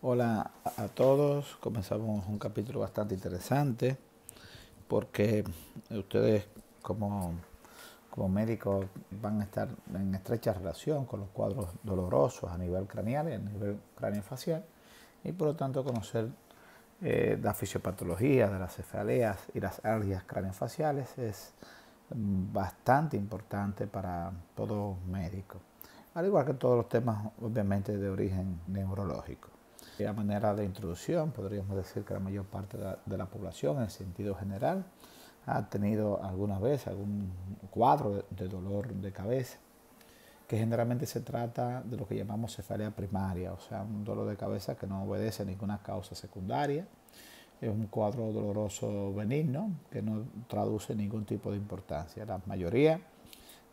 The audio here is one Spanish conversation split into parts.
Hola a todos, comenzamos un capítulo bastante interesante porque ustedes como médicos van a estar en estrecha relación con los cuadros dolorosos a nivel craneal y a nivel craneofacial y por lo tanto conocer la fisiopatología de las cefaleas y las alergias craneofaciales es bastante importante para todo médico, al igual que todos los temas obviamente de origen neurológico. A manera de introducción, podríamos decir que la mayor parte de la población, en sentido general, ha tenido alguna vez algún cuadro de dolor de cabeza, que generalmente se trata de lo que llamamos cefalea primaria, o sea, un dolor de cabeza que no obedece a ninguna causa secundaria. Es un cuadro doloroso benigno que no traduce ningún tipo de importancia. La mayoría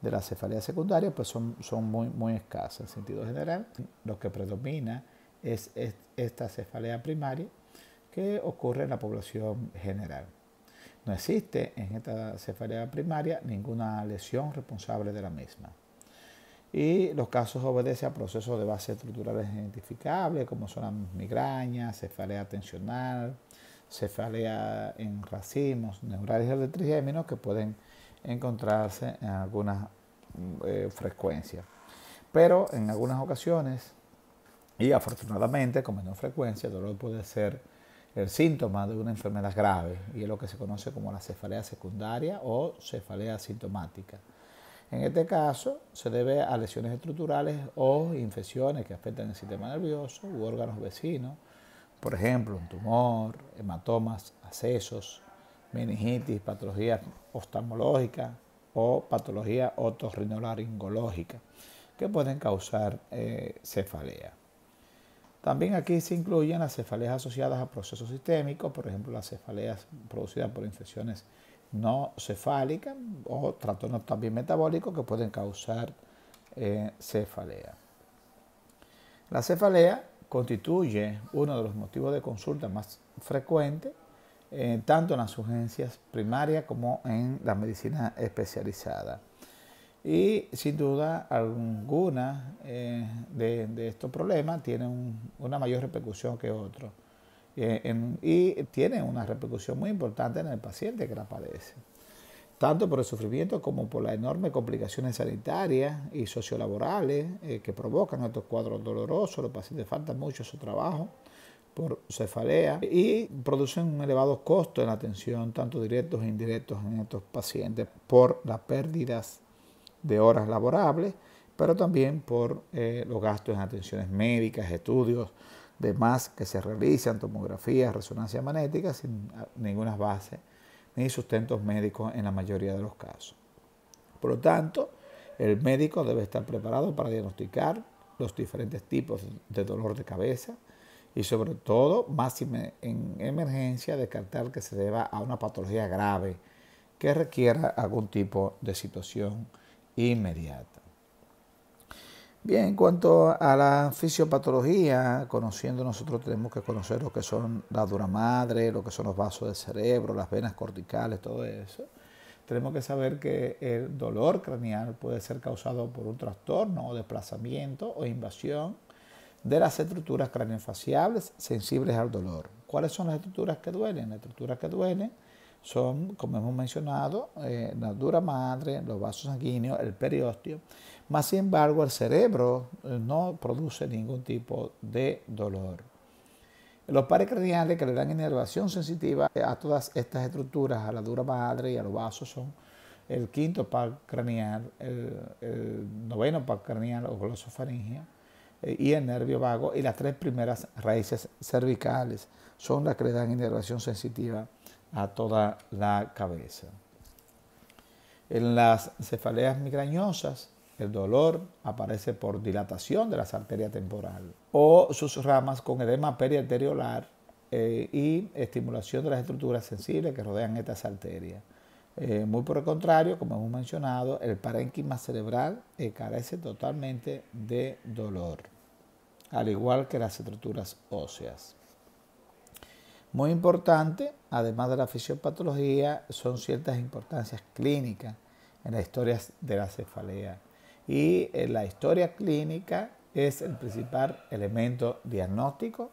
de las cefaleas secundarias pues son muy escasas. En sentido general, lo que predomina es esta cefalea primaria que ocurre en la población general. No existe en esta cefalea primaria ninguna lesión responsable de la misma. Y los casos obedecen a procesos de base estructurales identificables, como son las migrañas, cefalea tensional, cefalea en racimos, neuralgias de trigéminos, que pueden encontrarse en algunas frecuencias. Pero en algunas ocasiones, y afortunadamente con menor frecuencia, el dolor puede ser el síntoma de una enfermedad grave, y es lo que se conoce como la cefalea secundaria o cefalea asintomática. En este caso, se debe a lesiones estructurales o infecciones que afectan el sistema nervioso u órganos vecinos, por ejemplo, un tumor, hematomas, abscesos, meningitis, patologías oftalmológicas o patología otorrinolaringológica que pueden causar cefalea. También aquí se incluyen las cefaleas asociadas a procesos sistémicos, por ejemplo, las cefaleas producidas por infecciones no cefálicas o trastornos también metabólicos que pueden causar cefalea. La cefalea constituye uno de los motivos de consulta más frecuentes, tanto en las urgencias primarias como en la medicina especializada. Y sin duda alguna de estos problemas tienen una mayor repercusión que otros. Y tiene una repercusión muy importante en el paciente que la padece, tanto por el sufrimiento como por las enormes complicaciones sanitarias y sociolaborales que provocan estos cuadros dolorosos. Los pacientes faltan mucho a su trabajo por cefalea y producen un elevado costo en la atención, tanto directos e indirectos en estos pacientes, por las pérdidas de horas laborables, pero también por los gastos en atenciones médicas, estudios, demás que se realizan, tomografías, resonancia magnética, sin ninguna base ni sustentos médicos en la mayoría de los casos. Por lo tanto, el médico debe estar preparado para diagnosticar los diferentes tipos de dolor de cabeza y sobre todo, máxime en emergencia, descartar que se deba a una patología grave que requiera algún tipo de situación inmediata. Bien, en cuanto a la fisiopatología, conociendo, nosotros tenemos que conocer lo que son la dura madre, lo que son los vasos del cerebro, las venas corticales, todo eso. Tenemos que saber que el dolor craneal puede ser causado por un trastorno o desplazamiento o invasión de las estructuras craneofaciales sensibles al dolor. ¿Cuáles son las estructuras que duelen? Las estructuras que duelen son, como hemos mencionado, la dura madre, los vasos sanguíneos, el periósteo. Más sin embargo, el cerebro no produce ningún tipo de dolor. Los pares craneales que le dan inervación sensitiva a todas estas estructuras, a la dura madre y a los vasos, son el quinto par craneal, el noveno par craneal o glosofaringea y el nervio vago, y las tres primeras raíces cervicales son las que le dan inervación sensitiva a toda la cabeza. En las cefaleas migrañosas, el dolor aparece por dilatación de las arterias temporales o sus ramas con edema periarteriolar y estimulación de las estructuras sensibles que rodean estas arterias. Muy por el contrario, como hemos mencionado, el parénquima cerebral carece totalmente de dolor, al igual que las estructuras óseas. Muy importante, además de la fisiopatología, son ciertas importancias clínicas en las historias de la cefalea. Y la historia clínica es el principal elemento diagnóstico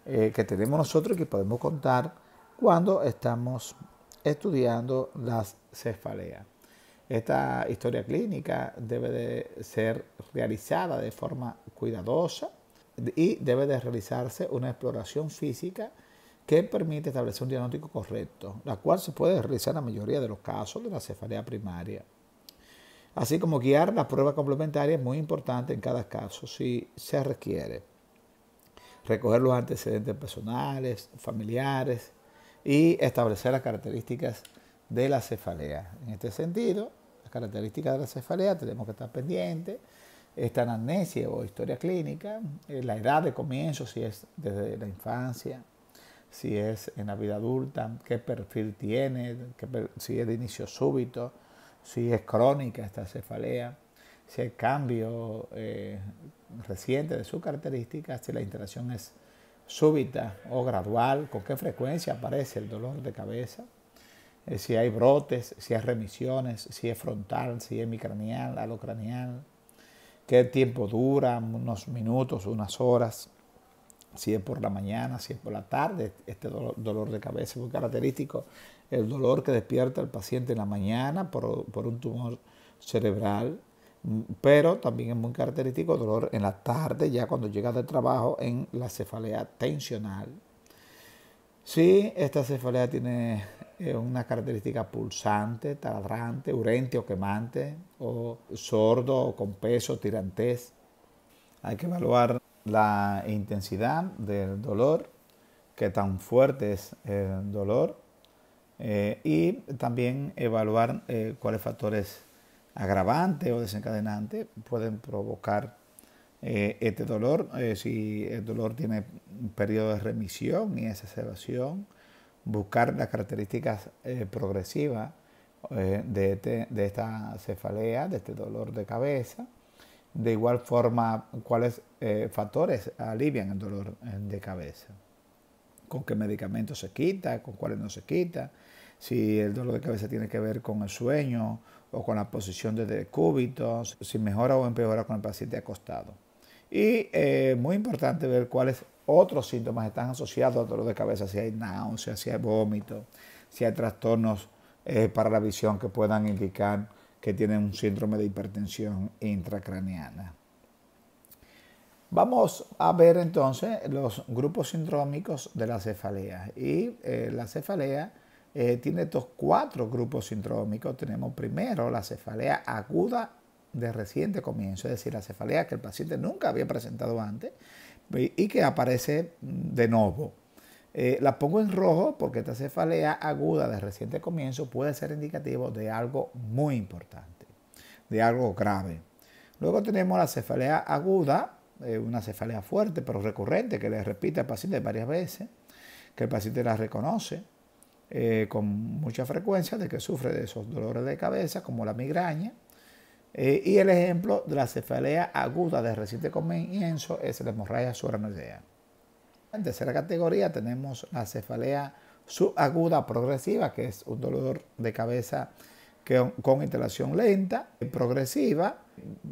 que tenemos nosotros y que podemos contar cuando estamos estudiando las cefaleas. Esta historia clínica debe de ser realizada de forma cuidadosa y debe de realizarse una exploración física que permite establecer un diagnóstico correcto, la cual se puede realizar en la mayoría de los casos de la cefalea primaria. Así como guiar la prueba complementaria es muy importante en cada caso si se requiere. Recoger los antecedentes personales, familiares y establecer las características de la cefalea. En este sentido, las características de la cefalea tenemos que estar pendientes. Esta anamnesia o historia clínica, la edad de comienzo, si es desde la infancia, si es en la vida adulta, qué perfil tiene, si es de inicio súbito, si es crónica esta cefalea, si hay cambio reciente de sus características, si la interacción es súbita o gradual, con qué frecuencia aparece el dolor de cabeza, si hay brotes, si hay remisiones, si es frontal, si es micranial, alocranial, qué tiempo dura, unos minutos, unas horas, si es por la mañana, si es por la tarde. Este dolor de cabeza es muy característico, el dolor que despierta al paciente en la mañana por un tumor cerebral, pero también es muy característico el dolor en la tarde, ya cuando llega del trabajo, en la cefalea tensional. Si esta cefalea tiene una característica pulsante, taladrante, urente o quemante, o sordo o con peso, tirantez, hay que evaluar la intensidad del dolor, qué tan fuerte es el dolor, y también evaluar cuáles factores agravantes o desencadenantes pueden provocar este dolor, si el dolor tiene un periodo de remisión y exacerbación, buscar las características progresivas de esta cefalea, de este dolor de cabeza. De igual forma, cuáles factores alivian el dolor de cabeza, con qué medicamentos se quita, con cuáles no se quita, si el dolor de cabeza tiene que ver con el sueño o con la posición de decúbito, si mejora o empeora con el paciente acostado. Y muy importante ver cuáles otros síntomas están asociados al dolor de cabeza, si hay náuseas, si hay vómito, si hay trastornos para la visión que puedan indicar que tienen un síndrome de hipertensión intracraniana. Vamos a ver entonces los grupos sindrómicos de la cefalea. Y la cefalea tiene estos 4 grupos sindrómicos. Tenemos primero la cefalea aguda de reciente comienzo, es decir, la cefalea que el paciente nunca había presentado antes y que aparece de nuevo. La pongo en rojo porque esta cefalea aguda de reciente comienzo puede ser indicativo de algo muy importante, de algo grave. Luego tenemos la cefalea aguda, una cefalea fuerte pero recurrente que le repite al paciente varias veces, que el paciente la reconoce con mucha frecuencia de que sufre de esos dolores de cabeza como la migraña. Y el ejemplo de la cefalea aguda de reciente comienzo es la hemorragia subaracnoidea. En tercera categoría tenemos la cefalea subaguda progresiva, que es un dolor de cabeza con interacción lenta, progresiva,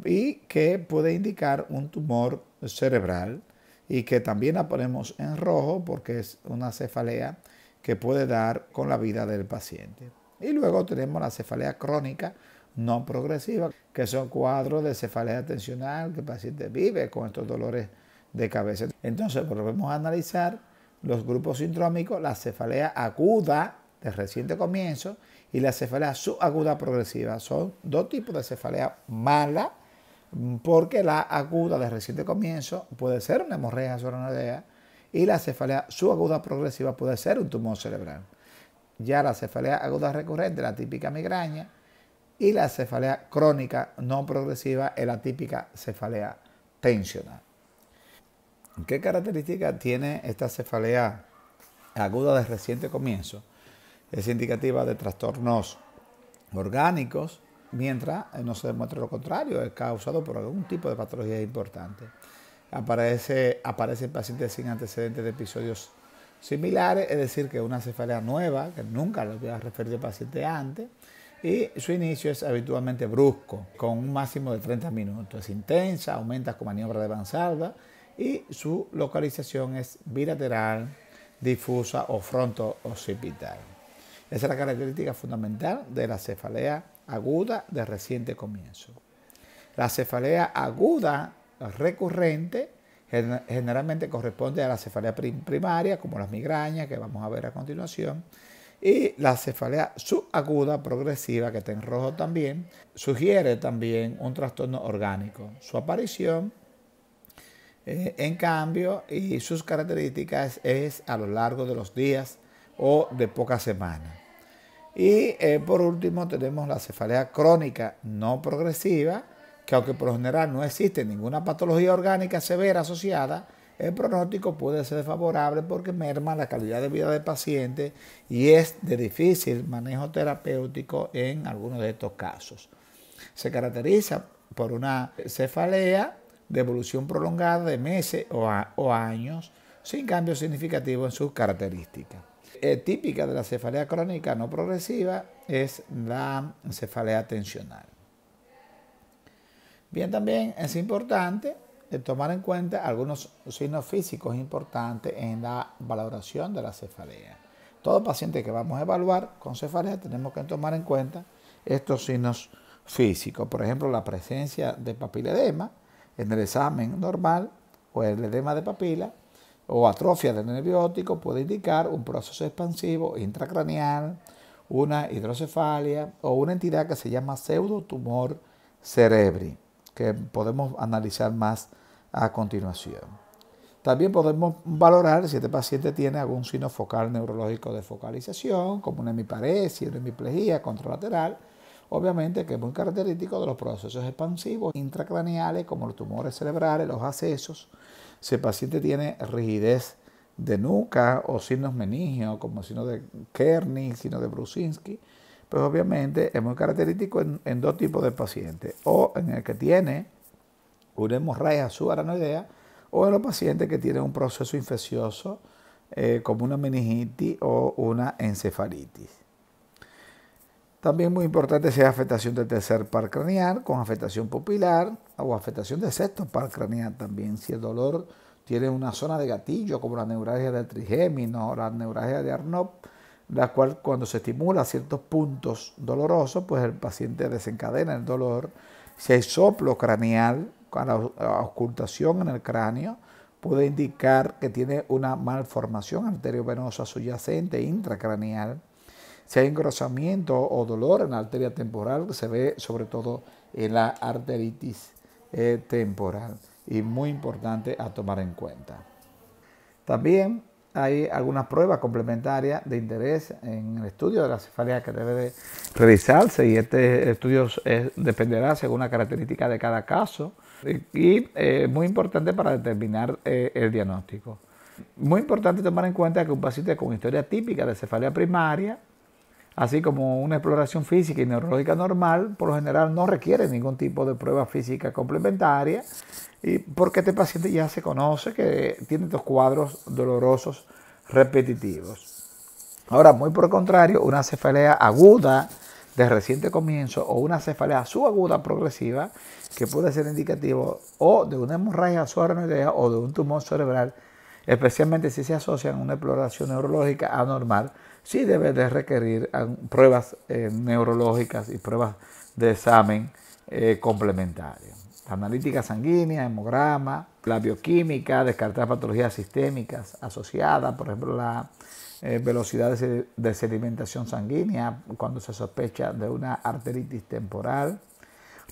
y que puede indicar un tumor cerebral, y que también la ponemos en rojo porque es una cefalea que puede dar con la vida del paciente. Y luego tenemos la cefalea crónica no progresiva, que son cuadros de cefalea tensional que el paciente vive con estos dolores de cabeza. Entonces volvemos a analizar los grupos sindrómicos, la cefalea aguda de reciente comienzo y la cefalea subaguda progresiva. Son 2 tipos de cefalea mala, porque la aguda de reciente comienzo puede ser una hemorragia subaracnoidea y la cefalea subaguda progresiva puede ser un tumor cerebral. Ya la cefalea aguda recurrente, la típica migraña, y la cefalea crónica no progresiva es la típica cefalea tensional. ¿Qué características tiene esta cefalea aguda de reciente comienzo? Es indicativa de trastornos orgánicos, mientras no se demuestra lo contrario, es causado por algún tipo de patología importante. Aparece en pacientes sin antecedentes de episodios similares, es decir, que es una cefalea nueva, que nunca lo había referido al paciente antes, y su inicio es habitualmente brusco, con un máximo de 30 minutos. Es intensa, aumenta con maniobra de avanzada y su localización es bilateral, difusa o fronto-occipital. Esa es la característica fundamental de la cefalea aguda de reciente comienzo. La cefalea aguda recurrente generalmente corresponde a la cefalea primaria, como las migrañas que vamos a ver a continuación, y la cefalea subaguda progresiva, que está en rojo también, sugiere también un trastorno orgánico. Su aparición, en cambio, y sus características es a lo largo de los días o de pocas semanas. Y por último tenemos la cefalea crónica no progresiva, que aunque por lo general no existe ninguna patología orgánica severa asociada, el pronóstico puede ser desfavorable porque merma la calidad de vida del paciente y es de difícil manejo terapéutico en algunos de estos casos. Se caracteriza por una cefalea de evolución prolongada de meses o años, sin cambios significativos en sus características. Típica de la cefalea crónica no progresiva es la cefalea tensional. Bien, también es importante tomar en cuenta algunos signos físicos importantes en la valoración de la cefalea. Todo paciente que vamos a evaluar con cefalea tenemos que tomar en cuenta estos signos físicos. Por ejemplo, la presencia de papiledema en el examen normal o el edema de papila o atrofia del nervio óptico puede indicar un proceso expansivo intracraneal, una hidrocefalia o una entidad que se llama pseudotumor cerebri, que podemos analizar más a continuación. También podemos valorar si este paciente tiene algún signo focal neurológico de focalización, como una hemiparesia, una hemiplegia contralateral, obviamente que es muy característico de los procesos expansivos intracraneales, como los tumores cerebrales, los abscesos. Si el paciente tiene rigidez de nuca o signos meningios, como signo de Kernig, signo de Brusinski, pues obviamente es muy característico en dos tipos de pacientes, o en el que tiene una hemorragia subaranoidea, o en los pacientes que tienen un proceso infeccioso como una meningitis o una encefalitis. También muy importante sea afectación del tercer par craneal con afectación pupilar o afectación del sexto par craneal también. Si el dolor tiene una zona de gatillo como la neuralgia del trigémino o la neuralgia de Arnott, la cual cuando se estimula ciertos puntos dolorosos, pues el paciente desencadena el dolor. Si hay soplo craneal, con la auscultación en el cráneo, puede indicar que tiene una malformación arteriovenosa subyacente intracraneal. Si hay engrosamiento o dolor en la arteria temporal, se ve sobre todo en la arteritis temporal, y muy importante a tomar en cuenta. También hay algunas pruebas complementarias de interés en el estudio de la cefalea que debe de realizarse, y este estudio dependerá según la característica de cada caso y muy importante para determinar el diagnóstico. Muy importante tomar en cuenta que un paciente con historia típica de cefalea primaria, así como una exploración física y neurológica normal, por lo general no requiere ningún tipo de prueba física complementaria, y porque este paciente ya se conoce que tiene estos cuadros dolorosos repetitivos. Ahora, muy por el contrario, una cefalea aguda de reciente comienzo o una cefalea subaguda progresiva, que puede ser indicativo o de una hemorragia subaranoidea o de un tumor cerebral, especialmente si se asocia a una exploración neurológica anormal, sí debe de requerir pruebas neurológicas y pruebas de examen complementarios. Analítica sanguínea, hemograma, la bioquímica, descartar patologías sistémicas asociadas, por ejemplo, la velocidad de sedimentación sanguínea cuando se sospecha de una arteritis temporal,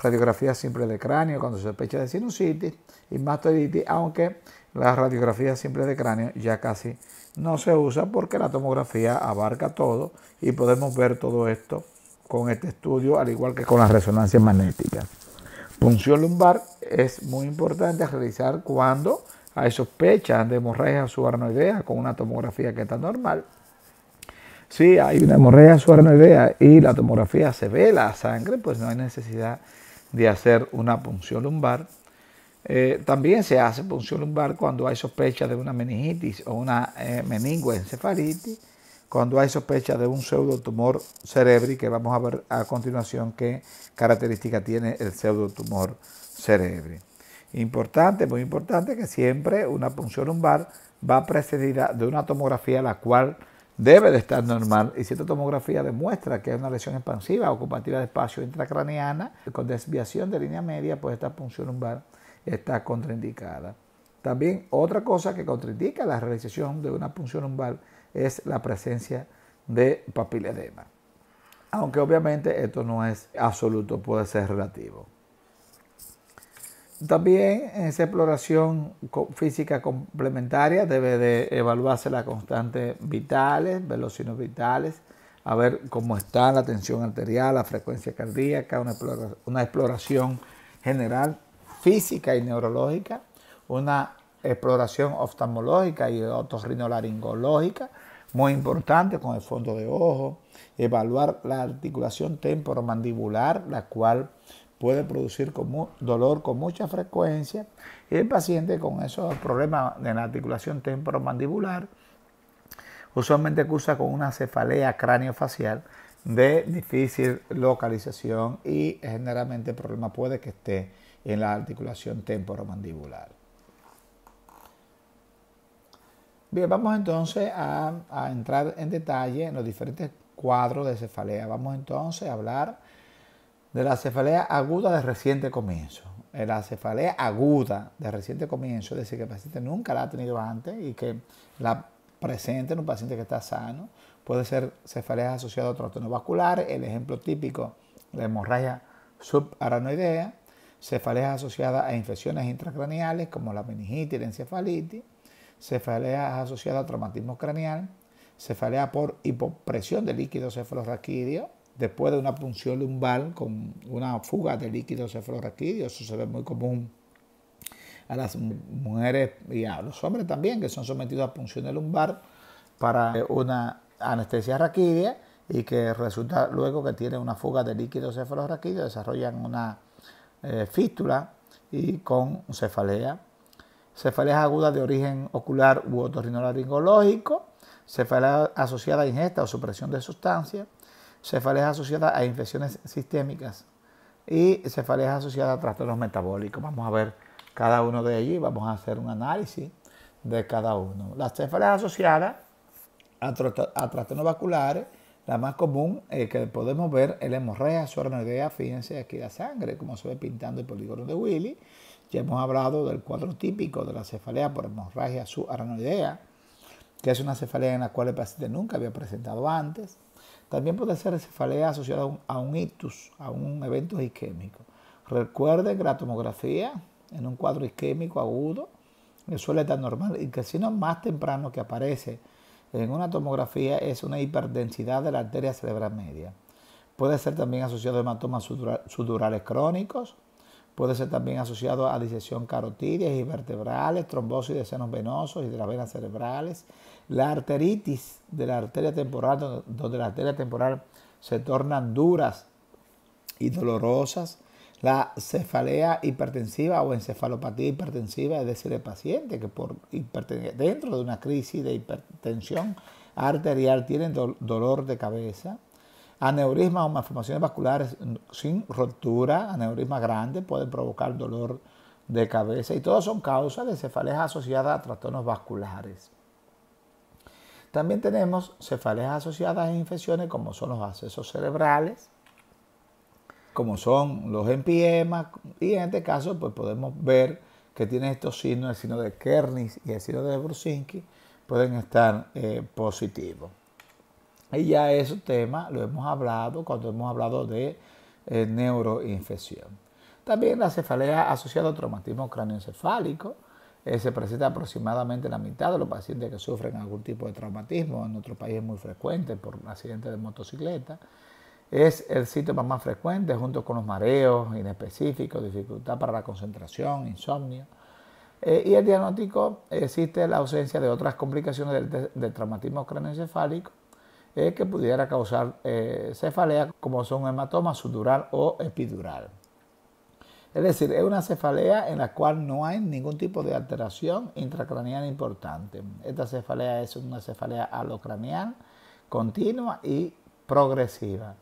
radiografía simple de cráneo cuando se sospecha de sinusitis y mastoiditis, aunque la radiografía simple de cráneo ya casi no se usa porque la tomografía abarca todo y podemos ver todo esto con este estudio, al igual que con la resonancia magnética. Punción lumbar es muy importante realizar cuando hay sospechas de hemorragia subaranoidea con una tomografía que está normal. Si hay una hemorragia subaranoidea y la tomografía se ve la sangre, pues no hay necesidad de hacer una punción lumbar. También se hace punción lumbar cuando hay sospecha de una meningitis o una meningoencefalitis, cuando hay sospecha de un pseudotumor cerebri, que vamos a ver a continuación qué característica tiene el pseudotumor cerebri. Importante, muy importante, que siempre una punción lumbar va precedida de una tomografía la cual debe de estar normal, y si esta tomografía demuestra que hay una lesión expansiva ocupativa de espacio intracraneana con desviación de línea media, pues esta punción lumbar está contraindicada. También otra cosa que contraindica la realización de una punción lumbar es la presencia de papiledema. Aunque obviamente esto no es absoluto, puede ser relativo. También en esa exploración física complementaria debe de evaluarse las constantes vitales, ver los signos vitales, a ver cómo está la tensión arterial, la frecuencia cardíaca, una exploración general física y neurológica, una exploración oftalmológica y otorrinolaringológica, muy importante, con el fondo de ojo, evaluar la articulación temporomandibular, la cual puede producir dolor con mucha frecuencia, y el paciente con esos problemas de la articulación temporomandibular usualmente cursa con una cefalea craneofacial de difícil localización, y generalmente el problema puede que esté en la articulación temporomandibular. Bien, vamos entonces a entrar en detalle en los diferentes cuadros de cefalea. Vamos entonces a hablar de la cefalea aguda de reciente comienzo. La cefalea aguda de reciente comienzo, es decir, que el paciente nunca la ha tenido antes y que la presenta en un paciente que está sano, puede ser cefalea asociada a trastornos vasculares. El ejemplo típico, la hemorragia subaranoidea, cefalea asociada a infecciones intracraneales como la meningitis y la encefalitis, cefalea asociada a traumatismo craneal, cefalea por hipopresión de líquido cefalorraquídeo, después de una punción lumbar con una fuga de líquido cefalorraquídeo. Eso se ve muy común a las mujeres y a los hombres también, que son sometidos a punciones lumbar para una anestesia raquídea, y que resulta luego que tienen una fuga de líquido cefalorraquídeo, desarrollan una fístula y con cefalea. Cefaleas agudas de origen ocular u otorrinolaringológico, cefalea asociada a ingesta o supresión de sustancias, cefaleas asociadas a infecciones sistémicas y cefaleas asociadas a trastornos metabólicos. Vamos a ver cada uno de ellos y vamos a hacer un análisis de cada uno. Las cefaleas asociadas a trastornos vasculares, la más común que podemos ver es la hemorragia subaranoidea. Fíjense aquí la sangre, como se ve pintando el polígono de Willy. Ya hemos hablado del cuadro típico de la cefalea por hemorragia subaranoidea, que es una cefalea en la cual el paciente nunca había presentado antes. También puede ser cefalea asociada a un ictus, a un evento isquémico. Recuerden que la tomografía en un cuadro isquémico agudo suele estar normal, y que el signo más temprano que aparece en una tomografía es una hiperdensidad de la arteria cerebral media. Puede ser también asociado a hematomas sudurales crónicos, puede ser también asociado a disección carotidia y vertebrales, trombosis de senos venosos y de las venas cerebrales, la arteritis de la arteria temporal, donde la arteria temporal se tornan duras y dolorosas, la cefalea hipertensiva o encefalopatía hipertensiva, es decir, el paciente que dentro de una crisis de hipertensión arterial tiene dolor de cabeza, aneurismas o malformaciones vasculares sin ruptura, aneurismas grandes pueden provocar dolor de cabeza, y todos son causas de cefaleas asociadas a trastornos vasculares. También tenemos cefaleas asociadas a infecciones como son los abscesos cerebrales, como son los empiemas, y en este caso pues podemos ver que tienen estos signos, el signo de Kernis y el signo de Brusinski, pueden estar positivos. Y ya ese tema lo hemos hablado cuando hemos hablado de neuroinfección. También la cefalea asociada a traumatismo craneoencefálico se presenta aproximadamente en la mitad de los pacientes que sufren algún tipo de traumatismo. En nuestro país es muy frecuente por accidentes de motocicleta. Es el síntoma más frecuente junto con los mareos inespecíficos, dificultad para la concentración, insomnio. Y el diagnóstico, existe la ausencia de otras complicaciones del traumatismo craneoencefálico que pudiera causar cefalea, como son hematoma subdural o epidural. Es decir, es una cefalea en la cual no hay ningún tipo de alteración intracraneal importante. Esta cefalea es una cefalea alocraneal, continua y progresiva.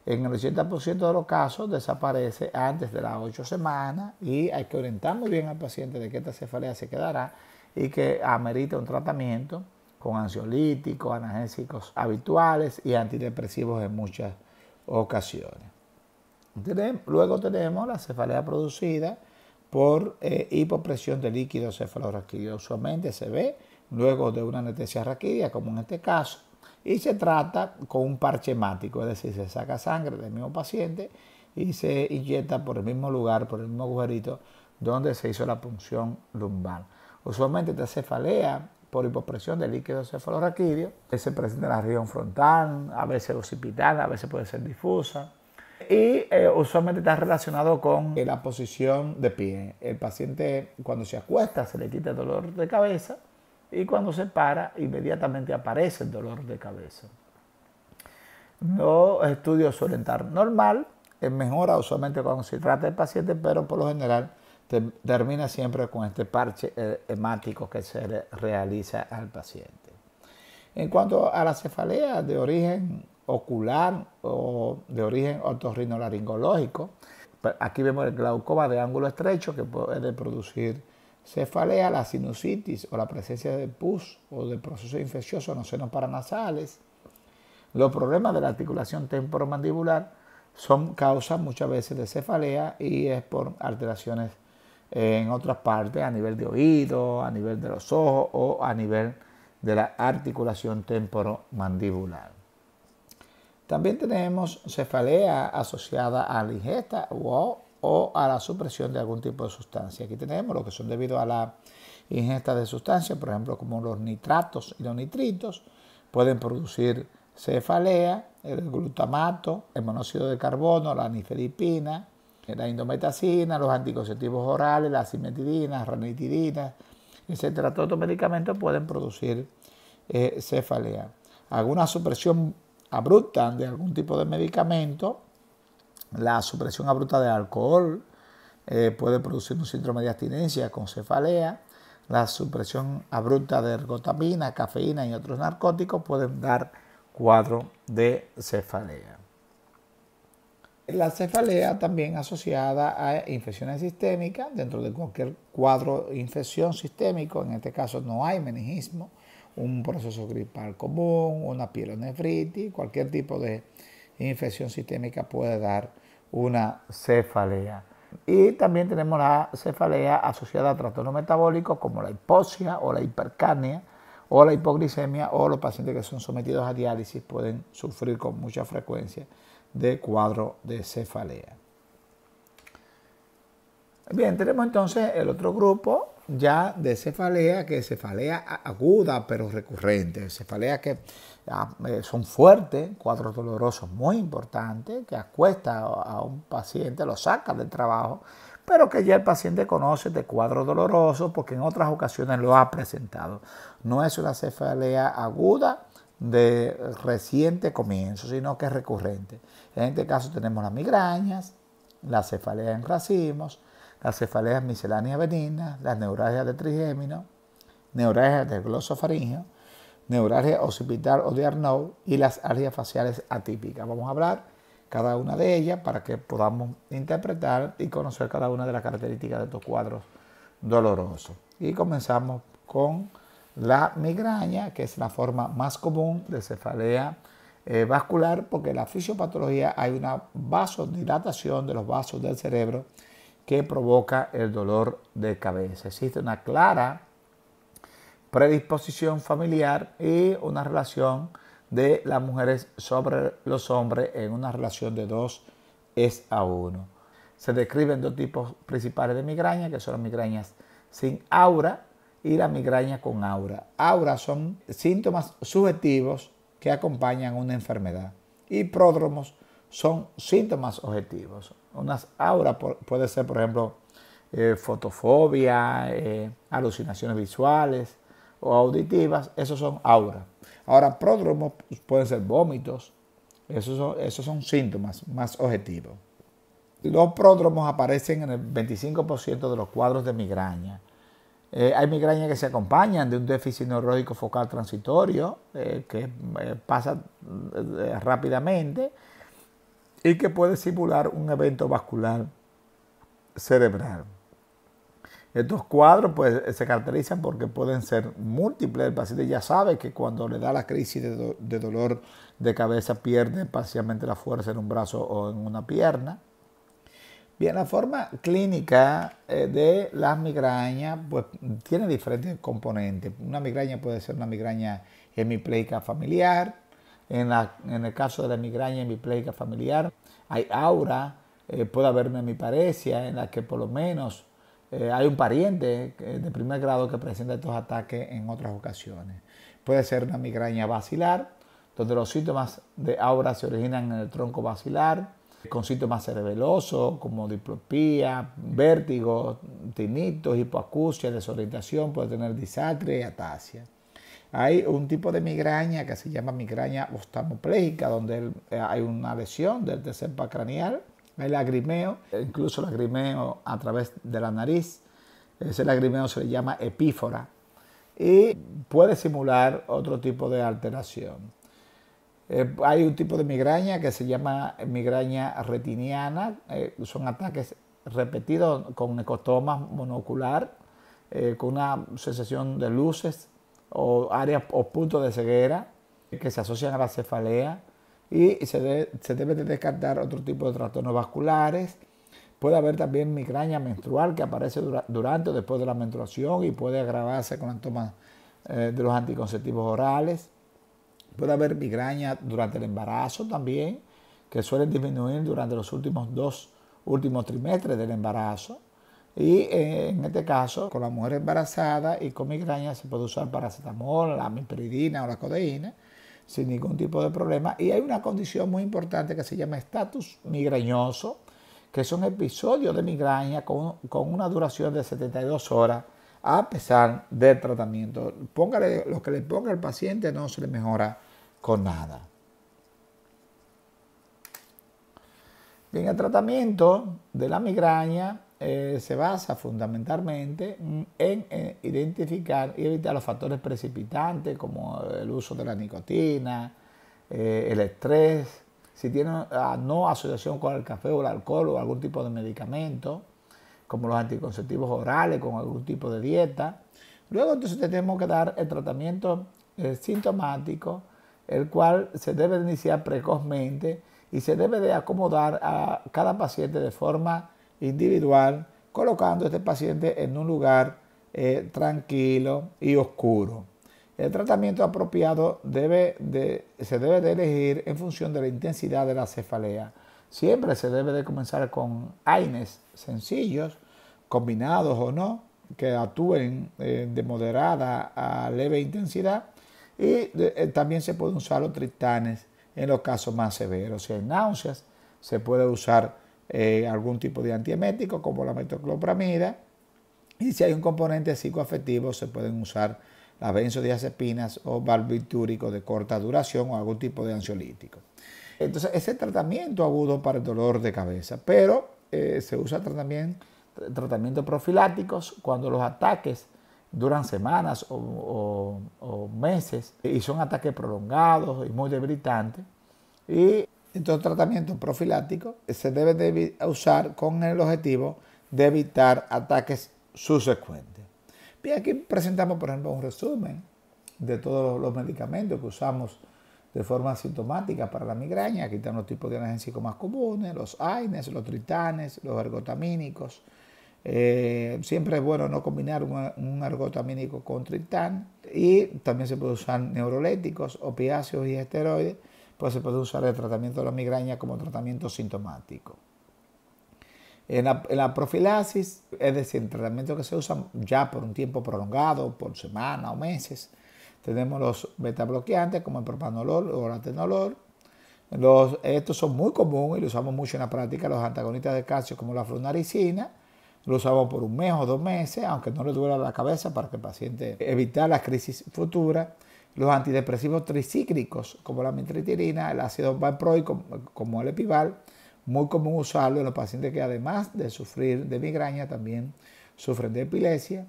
En el 80% de los casos desaparece antes de las 8 semanas y hay que orientar muy bien al paciente de que esta cefalea se quedará y que amerita un tratamiento con ansiolíticos, analgésicos habituales y antidepresivos en muchas ocasiones. Luego tenemos la cefalea producida por hipopresión de líquido cefalorraquídeo. Usualmente se ve luego de una anestesia raquídea, como en este caso, y se trata con un parche hemático, es decir, se saca sangre del mismo paciente y se inyecta por el mismo lugar, por el mismo agujerito donde se hizo la punción lumbar. Usualmente esta cefalea por hipopresión de líquido cefalorraquídeo se presenta en la región frontal, a veces occipital, a veces puede ser difusa. Y usualmente está relacionado con la posición de pie. El paciente cuando se acuesta se le quita el dolor de cabeza y cuando se para inmediatamente aparece el dolor de cabeza. Los estudios suelen estar normal, mejora usualmente cuando se trata del paciente, pero por lo general termina siempre con este parche hemático que se le realiza al paciente. En cuanto a la cefalea de origen ocular o de origen otorrinolaringológico, aquí vemos el glaucoma de ángulo estrecho que puede producir cefalea, la sinusitis o la presencia de pus o de proceso infeccioso en los senos paranasales. Los problemas de la articulación temporomandibular son causas muchas veces de cefalea y es por alteraciones en otras partes, a nivel de oído, a nivel de los ojos o a nivel de la articulación temporomandibular. También tenemos cefalea asociada a la ingesta o a la supresión de algún tipo de sustancia. Aquí tenemos lo que son debido a la ingesta de sustancias, por ejemplo, como los nitratos y los nitritos, pueden producir cefalea, el glutamato, el monóxido de carbono, la nifedipina, la indometacina, los anticonceptivos orales, la cimetidina, ranitidina, etcétera. Todos estos medicamentos pueden producir cefalea. Alguna supresión abrupta de algún tipo de medicamento, la supresión abrupta de alcohol puede producir un síndrome de abstinencia con cefalea. La supresión abrupta de ergotamina, cafeína y otros narcóticos pueden dar cuadro de cefalea. La cefalea también asociada a infecciones sistémicas. Dentro de cualquier cuadro de infección sistémico, en este caso no hay meningismo, un proceso gripal común, una pielonefritis, cualquier tipo de infección sistémica puede dar una cefalea. Y también tenemos la cefalea asociada a trastornos metabólicos como la hipoxia o la hipercapnia o la hipoglicemia, o los pacientes que son sometidos a diálisis pueden sufrir con mucha frecuencia de cuadro de cefalea. Bien, tenemos entonces el otro grupo ya de cefalea, que es cefalea aguda pero recurrente, cefalea que son fuertes, cuadros dolorosos muy importantes, que acuesta a un paciente, lo saca del trabajo, pero que ya el paciente conoce de cuadro doloroso porque en otras ocasiones lo ha presentado. No es una cefalea aguda de reciente comienzo, sino que es recurrente. En este caso tenemos las migrañas, la cefalea en racimos, las cefaleas misceláneas benignas, las neuralgias de trigémino, neuralgias del glosofaringeo, neuralgia occipital o de Arnold y las algias faciales atípicas. Vamos a hablar cada una de ellas para que podamos interpretar y conocer cada una de las características de estos cuadros dolorosos. Y comenzamos con la migraña, que es la forma más común de cefalea vascular, porque en la fisiopatología hay una vasodilatación de los vasos del cerebro que provoca el dolor de cabeza. Existe una clara predisposición familiar y una relación de las mujeres sobre los hombres en una relación de 2:1. Se describen dos tipos principales de migraña, que son las migrañas sin aura y la migraña con aura. Aura son síntomas subjetivos que acompañan una enfermedad y pródromos son síntomas objetivos. Unas aura puede ser, por ejemplo, fotofobia, alucinaciones visuales o auditivas, esos son aura. Ahora, pródromos pueden ser vómitos, esos son síntomas más objetivos. Los pródromos aparecen en el 25% de los cuadros de migraña. Hay migrañas que se acompañan de un déficit neurológico focal transitorio que pasa rápidamente y que puede simular un evento vascular cerebral. Estos cuadros pues, se caracterizan porque pueden ser múltiples. El paciente ya sabe que cuando le da la crisis de dolor de cabeza pierde parcialmente la fuerza en un brazo o en una pierna. Bien, la forma clínica de las migrañas pues, tiene diferentes componentes. Una migraña puede ser una migraña hemipleica familiar. En el caso de la migraña hemipleica familiar hay aura, puede haber una hemiparesia en la que por lo menos hay un pariente de primer grado que presenta estos ataques en otras ocasiones. Puede ser una migraña basilar, donde los síntomas de aura se originan en el tronco basilar, con síntomas cerebelosos como diplopía, vértigo, tinnitus, hipoacusia, desorientación, puede tener disartria y ataxia. Hay un tipo de migraña que se llama migraña oftalmopléjica, donde hay una lesión del tercer par craneal, hay lagrimeo, incluso lagrimeo a través de la nariz. Ese lagrimeo se le llama epífora y puede simular otro tipo de alteración. Hay un tipo de migraña que se llama migraña retiniana, son ataques repetidos con ecotoma monocular, con una sensación de luces o áreas o puntos de ceguera que se asocian a la cefalea, y se debe de descartar otro tipo de trastornos vasculares. Puede haber también migraña menstrual que aparece durante o después de la menstruación y puede agravarse con la toma de los anticonceptivos orales. Puede haber migraña durante el embarazo también, que suelen disminuir durante los últimos trimestres del embarazo. Y en este caso, con la mujer embarazada y con migraña se puede usar paracetamol, la amiperidina o la codeína sin ningún tipo de problema. Y hay una condición muy importante que se llama estatus migrañoso, que son episodios de migraña con una duración de 72 horas a pesar del tratamiento. Póngale lo que le ponga al paciente, no se le mejora con nada. Bien, el tratamiento de la migraña se basa fundamentalmente en identificar y evitar los factores precipitantes como el uso de la nicotina, el estrés, si tiene no asociación con el café o el alcohol o algún tipo de medicamento, como los anticonceptivos orales con algún tipo de dieta. Luego entonces tenemos que dar el tratamiento sintomático, el cual se debe iniciar precozmente y se debe de acomodar a cada paciente de forma individual, colocando a este paciente en un lugar tranquilo y oscuro. El tratamiento apropiado se debe de elegir en función de la intensidad de la cefalea. Siempre se debe de comenzar con AINES sencillos, combinados o no, que actúen de moderada a leve intensidad, y también se pueden usar los triptanes en los casos más severos. Si hay náuseas, se puede usar algún tipo de antiemético como la metoclopramida, y si hay un componente psicoafectivo se pueden usar las benzodiazepinas o barbitúricos de corta duración o algún tipo de ansiolítico. Entonces ese tratamiento agudo para el dolor de cabeza, pero se usa tratamientos profilácticos cuando los ataques duran semanas o meses y son ataques prolongados y muy debilitantes. Y estos tratamientos profilácticos se deben de usar con el objetivo de evitar ataques subsecuentes. Bien, aquí presentamos, por ejemplo, un resumen de todos los medicamentos que usamos de forma sintomática para la migraña. Aquí están los tipos de analgésicos más comunes, los AINES, los triptanes, los ergotamínicos. Siempre es bueno no combinar un ergotamínico con triptán, y también se puede usar neurolépticos, opiáceos y esteroides, pues se puede usar el tratamiento de la migraña como tratamiento sintomático. En la profilaxis, es decir, el tratamiento que se usa ya por un tiempo prolongado, por semana o meses, tenemos los betabloqueantes como el propanolol o el atenolol. Estos son muy comunes y los usamos mucho en la práctica. Los antagonistas de calcio como la flunarizina, lo usamos por un mes o 2 meses, aunque no le duela la cabeza, para que el paciente evitar las crisis futuras. Los antidepresivos tricíclicos como la amitriptilina, el ácido valproico como el Epival, muy común usarlo en los pacientes que además de sufrir de migraña también sufren de epilepsia,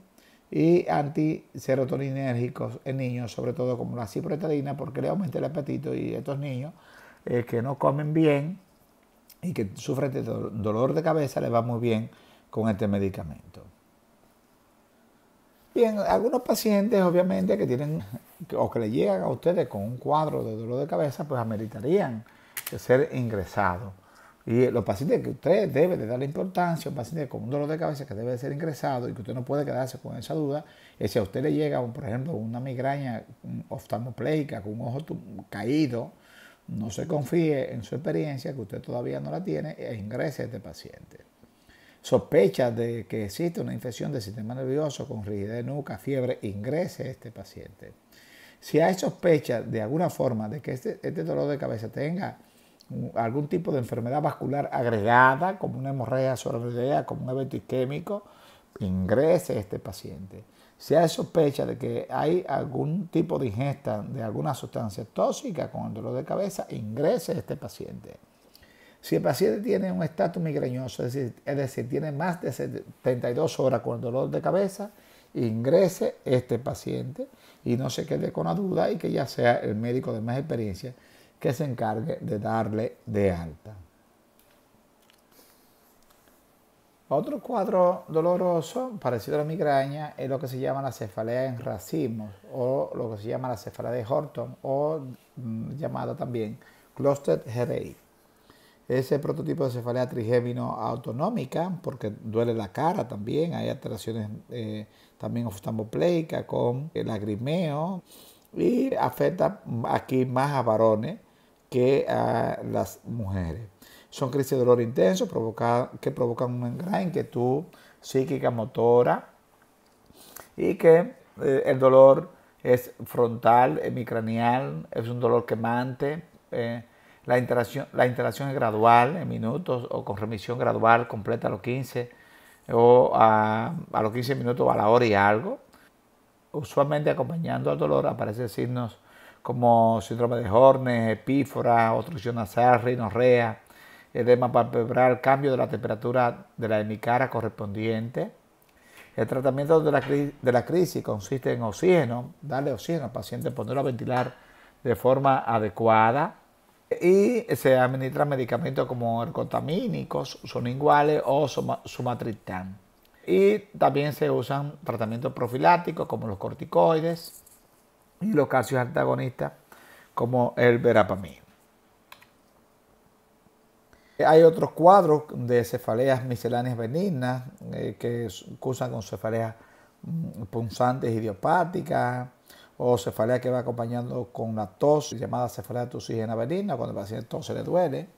y antiserotoninérgicos en niños, sobre todo como la ciprotadina, porque le aumenta el apetito, y estos niños que no comen bien y que sufre de dolor de cabeza, le va muy bien con este medicamento. Bien, algunos pacientes obviamente que tienen o que le llegan a ustedes con un cuadro de dolor de cabeza, pues ameritarían ser ingresados. Y los pacientes que usted debe de darle importancia, un paciente con un dolor de cabeza que debe de ser ingresado y que usted no puede quedarse con esa duda, es si a usted le llega, por ejemplo, una migraña oftalmopleica con un ojo caído, no se confíe en su experiencia, que usted todavía no la tiene, e ingrese a este paciente. Sospecha de que existe una infección del sistema nervioso con rigidez de nuca, fiebre, ingrese a este paciente. Si hay sospecha de alguna forma de que este dolor de cabeza tenga algún tipo de enfermedad vascular agregada, como una hemorragia subaracnoidea, como un evento isquémico, ingrese a este paciente. Si hay sospecha de que hay algún tipo de ingesta de alguna sustancia tóxica con el dolor de cabeza, ingrese a este paciente. Si el paciente tiene un estatus migrañoso, es decir, tiene más de 72 horas con el dolor de cabeza, ingrese este paciente y no se quede con la duda y que ya sea el médico de más experiencia que se encargue de darle de alta. Otro cuadro doloroso parecido a la migraña es lo que se llama la cefalea en racimos o lo que se llama la cefalea de Horton o llamada también cluster headache. Ese prototipo de cefalea trigémino autonómica, porque duele la cara también, hay alteraciones también oftalmopleicas con lagrimeo y afecta aquí más a varones que a las mujeres. Son crisis de dolor intenso que provocan una gran inquietud psíquica motora y que el dolor es frontal, hemicranial, es un dolor quemante. La interacción es gradual, en minutos o con remisión gradual completa a los 15 o a los 15 minutos o a la hora y algo. Usualmente acompañando al dolor aparecen signos como síndrome de Horner, epífora, obstrucción nasal, rinorrea, edema palpebral, cambio de la temperatura de la hemicara correspondiente. El tratamiento de la crisis consiste en oxígeno, darle oxígeno al paciente, ponerlo a ventilar de forma adecuada y se administran medicamentos como ergotamínicos, sublinguales o sumatriptán. Y también se usan tratamientos profilácticos como los corticoides y los calcios antagonistas como el verapamil. Hay otros cuadros de cefaleas misceláneas benignas que cursan con cefaleas punzantes idiopáticas o cefalea que va acompañando con la tos, llamada cefalea tusígena benigna, cuando el paciente tose le duele.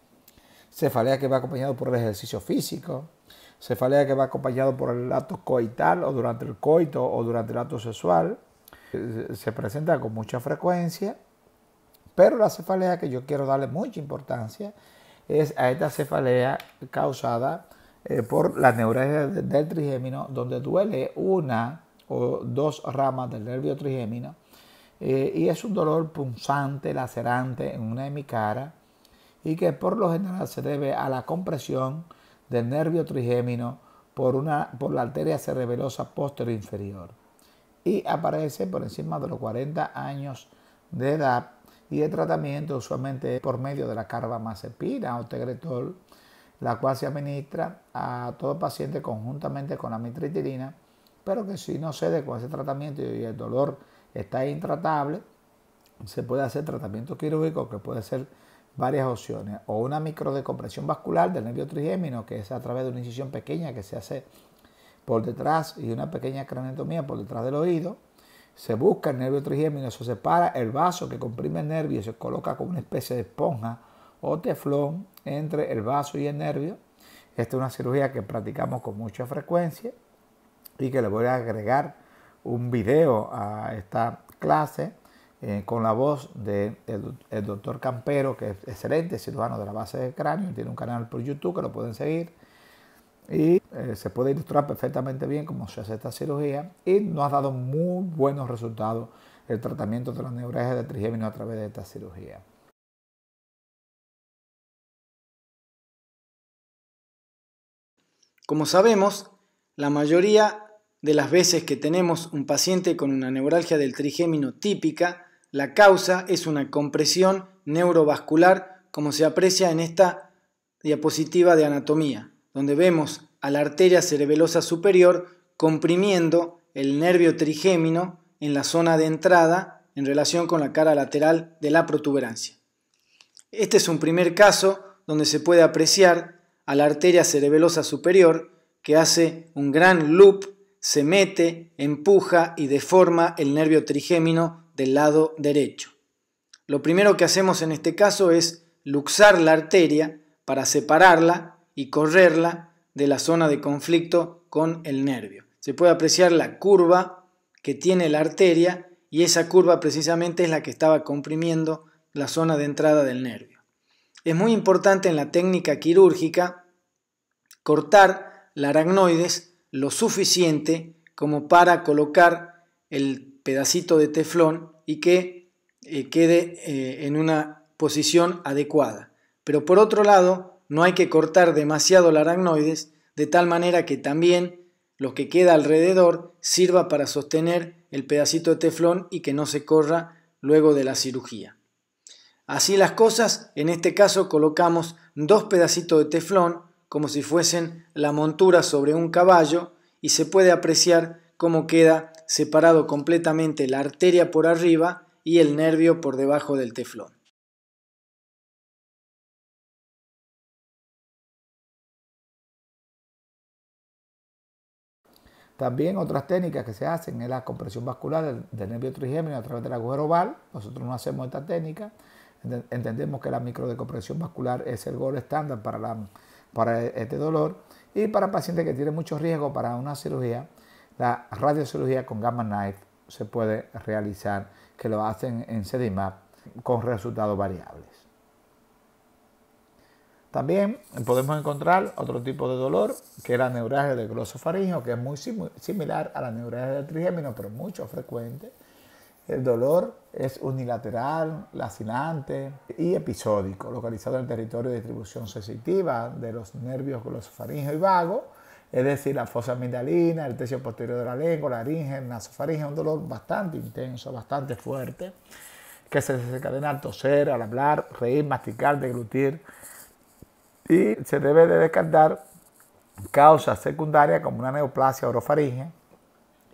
Cefalea que va acompañado por el ejercicio físico. Cefalea que va acompañado por el acto coital o durante el coito o durante el acto sexual. Se presenta con mucha frecuencia, pero la cefalea que yo quiero darle mucha importancia es a esta cefalea causada por la neuralgia del trigémino, donde duele una o dos ramas del nervio trigémino y es un dolor punzante, lacerante en una hemicara y que por lo general se debe a la compresión del nervio trigémino por la arteria cerebelosa posterior inferior y aparece por encima de los 40 años de edad y el tratamiento usualmente por medio de la carbamazepina o tegretol, la cual se administra a todo paciente conjuntamente con la amitriptilina, pero que si no cede con ese tratamiento y el dolor está intratable, se puede hacer tratamiento quirúrgico que puede ser varias opciones, o una microdecompresión vascular del nervio trigémino, que es a través de una incisión pequeña que se hace por detrás y una pequeña craneotomía por detrás del oído. Se busca el nervio trigémino, se separa el vaso que comprime el nervio y se coloca como una especie de esponja o teflón entre el vaso y el nervio. Esta es una cirugía que practicamos con mucha frecuencia y que le voy a agregar un video a esta clase con la voz del doctor Campero, que es excelente cirujano de la base del cráneo, tiene un canal por YouTube que lo pueden seguir y se puede ilustrar perfectamente bien cómo se hace esta cirugía y nos ha dado muy buenos resultados el tratamiento de la neuralgia del trigémino a través de esta cirugía. Como sabemos, la mayoría de las veces que tenemos un paciente con una neuralgia del trigémino típica, la causa es una compresión neurovascular, como se aprecia en esta diapositiva de anatomía, donde vemos a la arteria cerebelosa superior comprimiendo el nervio trigémino en la zona de entrada en relación con la cara lateral de la protuberancia. Este es un primer caso donde se puede apreciar a la arteria cerebelosa superior que hace un gran loop, se mete, empuja y deforma el nervio trigémino del lado derecho. Lo primero que hacemos en este caso es luxar la arteria para separarla y correrla de la zona de conflicto con el nervio. Se puede apreciar la curva que tiene la arteria y esa curva precisamente es la que estaba comprimiendo la zona de entrada del nervio. Es muy importante en la técnica quirúrgica cortar la aracnoides lo suficiente como para colocar el pedacito de teflón y que quede en una posición adecuada. Pero por otro lado, no hay que cortar demasiado la aracnoides de tal manera que también lo que queda alrededor sirva para sostener el pedacito de teflón y que no se corra luego de la cirugía. Así las cosas, en este caso colocamos 2 pedacitos de teflón como si fuesen la montura sobre un caballo y se puede apreciar cómo queda separado completamente la arteria por arriba y el nervio por debajo del teflón. También otras técnicas que se hacen es la compresión vascular del nervio trigémino a través del agujero oval. Nosotros no hacemos esta técnica. Entendemos que la microdecompresión vascular es el gol estándar para este dolor. Y para pacientes que tienen mucho riesgo para una cirugía, la radiocirugía con Gamma Knife se puede realizar, que lo hacen en CEDIMAP con resultados variables. También podemos encontrar otro tipo de dolor, que es la neuralgia del glosofaríngeo, que es muy similar a la neuralgia del trigémino, pero mucho frecuente. El dolor es unilateral, lacinante y episódico, localizado en el territorio de distribución sensitiva de los nervios glosofaríngeo y vago, es decir, la fosa amigdalina, el tercio posterior de la lengua, la laringe, el nasofaríngeo, un dolor bastante intenso, bastante fuerte, que se desencadena al toser, al hablar, reír, masticar, deglutir, y se debe de descartar causas secundarias como una neoplasia orofaríngea,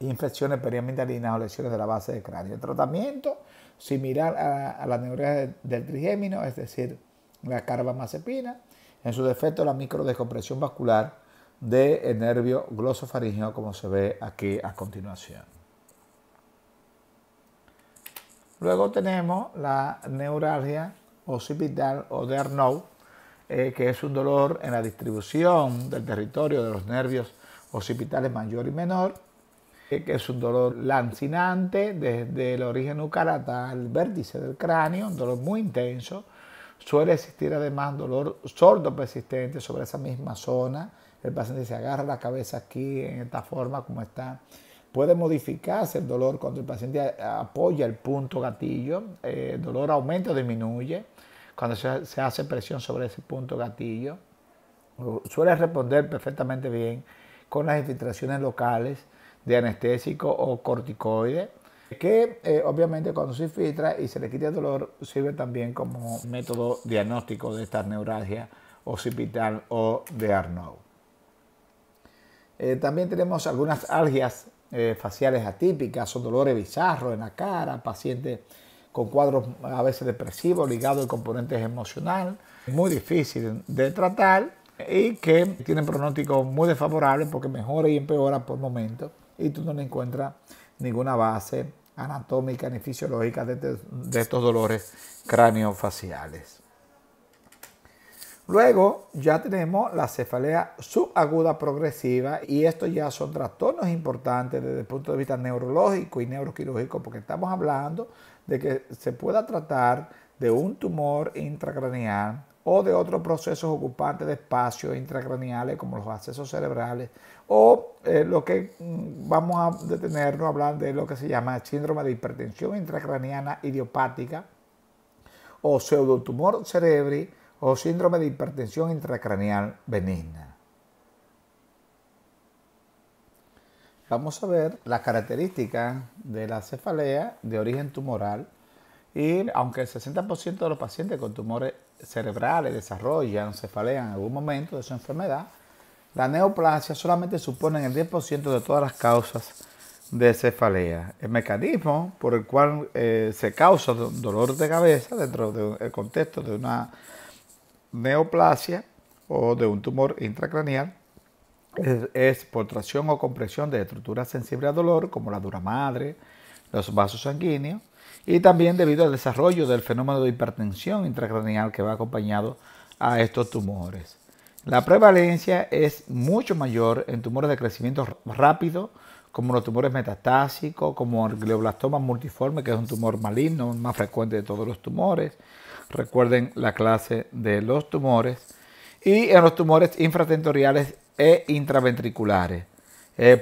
infecciones periamigdalinas o lesiones de la base del cráneo. El tratamiento similar a la neuralgia del trigémino, es decir, la carbamazepina, en su defecto la microdescompresión vascular del nervio glosofaríngeo, como se ve aquí a continuación. Luego tenemos la neuralgia occipital o de Arnault, que es un dolor en la distribución del territorio de los nervios occipitales mayor y menor, que es un dolor lancinante desde el origen nucal hasta el vértice del cráneo, un dolor muy intenso. Suele existir además dolor sordo persistente sobre esa misma zona. El paciente se agarra la cabeza aquí en esta forma como está. Puede modificarse el dolor cuando el paciente apoya el punto gatillo. El dolor aumenta o disminuye cuando se hace presión sobre ese punto gatillo. Suele responder perfectamente bien con las infiltraciones locales de anestésico o corticoide, que obviamente cuando se infiltra y se le quita el dolor sirve también como método diagnóstico de esta neuralgia occipital o de Arnault. También tenemos algunas algias faciales atípicas, son dolores bizarros en la cara, pacientes con cuadros a veces depresivos ligados al componente emocional, muy difícil de tratar y que tienen pronóstico muy desfavorable porque mejora y empeora por momentos y tú no le encuentras ninguna base anatómica ni fisiológica de estos dolores craneofaciales. Luego ya tenemos la cefalea subaguda progresiva y estos ya son trastornos importantes desde el punto de vista neurológico y neuroquirúrgico porque estamos hablando de que se pueda tratar de un tumor intracraneal o de otros procesos ocupantes de espacios intracraneales como los accesos cerebrales o lo que vamos a detenernos a hablar de lo que se llama síndrome de hipertensión intracraneana idiopática o pseudotumor cerebri o síndrome de hipertensión intracraneal benigna. Vamos a ver las características de la cefalea de origen tumoral Y aunque el 60% de los pacientes con tumores cerebrales desarrollan cefalea en algún momento de su enfermedad, la neoplasia solamente supone el 10% de todas las causas de cefalea. El mecanismo por el cual se causa dolor de cabeza dentro del contexto de una neoplasia o de un tumor intracraneal es por tracción o compresión de estructuras sensibles al dolor, como la dura madre, los vasos sanguíneos, y también debido al desarrollo del fenómeno de hipertensión intracraneal que va acompañado a estos tumores. La prevalencia es mucho mayor en tumores de crecimiento rápido, como los tumores metastásicos, como el glioblastoma multiforme, que es un tumor maligno, el más frecuente de todos los tumores. Recuerden la clase de los tumores. Y en los tumores infratentoriales e intraventriculares,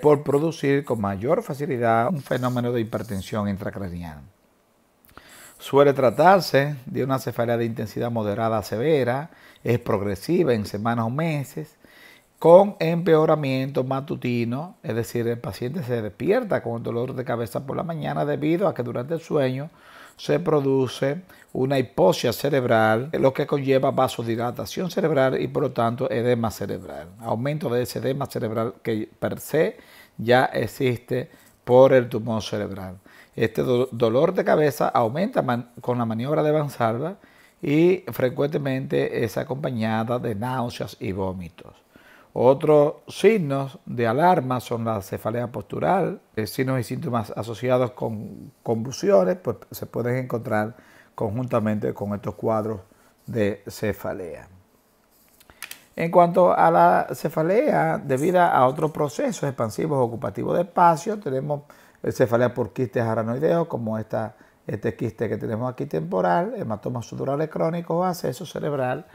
por producir con mayor facilidad un fenómeno de hipertensión intracraneal. Suele tratarse de una cefalea de intensidad moderada a severa, es progresiva en semanas o meses, con empeoramiento matutino, es decir, el paciente se despierta con dolor de cabeza por la mañana debido a que durante el sueño se produce una hipoxia cerebral, lo que conlleva vasodilatación cerebral y por lo tanto edema cerebral, aumento de ese edema cerebral que per se ya existe por el tumor cerebral. Este dolor de cabeza aumenta con la maniobra de Valsalva y frecuentemente es acompañada de náuseas y vómitos. Otros signos de alarma son la cefalea postural, signos y síntomas asociados con convulsiones, pues se pueden encontrar conjuntamente con estos cuadros de cefalea. En cuanto a la cefalea debida a otros procesos expansivos ocupativos de espacio, tenemos cefalea por quistes aranoideos, como este quiste que tenemos aquí temporal, hematomas sudorales crónicos o acceso cerebral.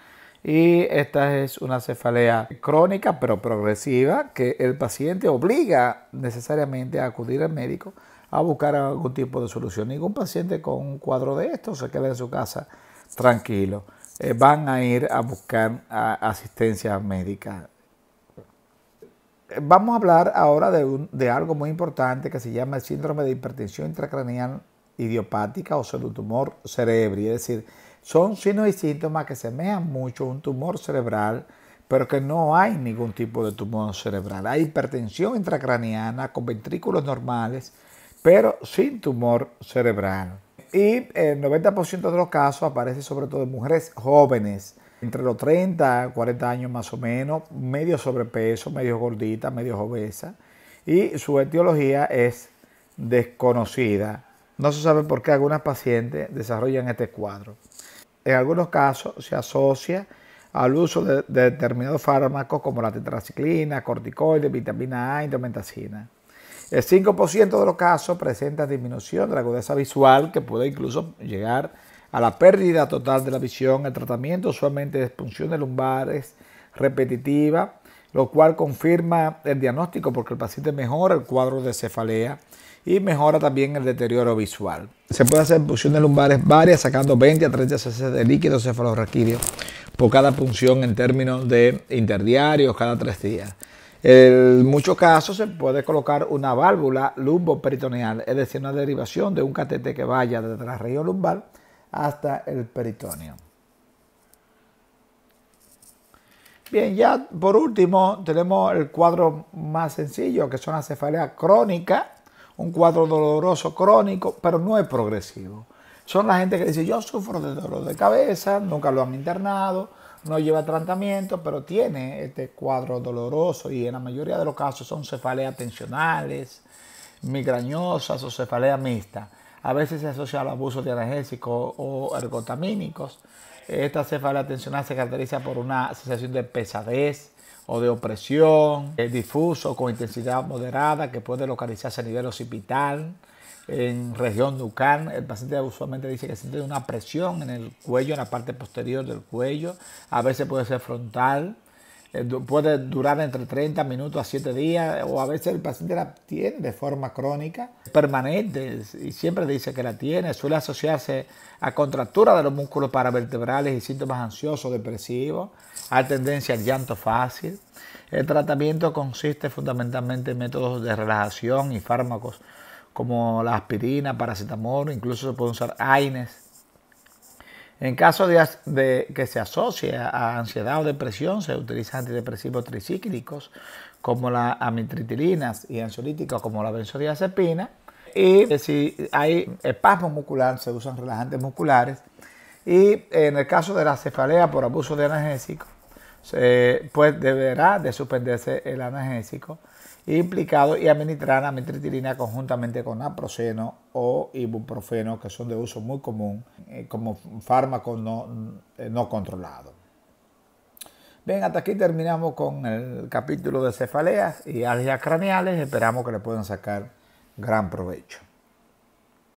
Y esta es una cefalea crónica pero progresiva que el paciente obliga necesariamente a acudir al médico a buscar algún tipo de solución. Ningún paciente con un cuadro de estos se queda en su casa tranquilo. Van a ir a buscar asistencia médica. Vamos a hablar ahora de algo muy importante que se llama el síndrome de hipertensión intracraneal idiopática o pseudotumor cerebri, es decir, son signos y síntomas que semejan mucho a un tumor cerebral, pero que no hay ningún tipo de tumor cerebral. Hay hipertensión intracraneana con ventrículos normales, pero sin tumor cerebral. Y el 90% de los casos aparece sobre todo en mujeres jóvenes, entre los 30 a 40 años más o menos, medio sobrepeso, medio gordita, medio obesa, y su etiología es desconocida. No se sabe por qué algunas pacientes desarrollan este cuadro. En algunos casos se asocia al uso de determinados fármacos como la tetraciclina, corticoides, vitamina A, indometacina. El 5% de los casos presenta disminución de la agudeza visual que puede incluso llegar a la pérdida total de la visión. El tratamiento usualmente es punciones lumbares repetitiva, lo cual confirma el diagnóstico porque el paciente mejora el cuadro de cefalea y mejora también el deterioro visual. Se puede hacer punciones lumbares varias sacando 20 a 30 cc de líquido cefalorraquídeo por cada punción en términos de interdiarios cada 3 días. En muchos casos se puede colocar una válvula lumboperitoneal, es decir, una derivación de un catéter que vaya desde la región lumbar hasta el peritoneo. Bien, ya por último tenemos el cuadro más sencillo, que son la cefalea crónica, un cuadro doloroso crónico, pero no es progresivo. Son la gente que dice, yo sufro de dolor de cabeza, nunca lo han internado, no lleva tratamiento, pero tiene este cuadro doloroso y en la mayoría de los casos son cefaleas tensionales, migrañosas o cefalea mixta. A veces se asocia al abuso de analgésicos o ergotamínicos. Esta cefalea tensional se caracteriza por una sensación de pesadez o de opresión, difuso con intensidad moderada que puede localizarse a nivel occipital, en región nucal. El paciente usualmente dice que siente una presión en el cuello, en la parte posterior del cuello. A veces puede ser frontal, puede durar entre 30 minutos a 7 días, o a veces el paciente la tiene de forma crónica, permanente, y siempre dice que la tiene. Suele asociarse a contractura de los músculos paravertebrales y síntomas ansiosos, depresivos, hay tendencia al llanto fácil. El tratamiento consiste fundamentalmente en métodos de relajación y fármacos como la aspirina, paracetamol, incluso se pueden usar AINES En caso de que se asocie a ansiedad o depresión, se utilizan antidepresivos tricíclicos como la amitriptilina y ansiolíticos como la benzodiazepina. Y si hay espasmo muscular, se usan relajantes musculares. Y en el caso de la cefalea por abuso de analgésicos, pues deberá de suspenderse el analgésico implicado y administrar amitriptilina conjuntamente con naproxeno o ibuprofeno, que son de uso muy común como fármacos no controlados. Bien, hasta aquí terminamos con el capítulo de cefaleas y alergias craneales. Esperamos que le puedan sacar gran provecho.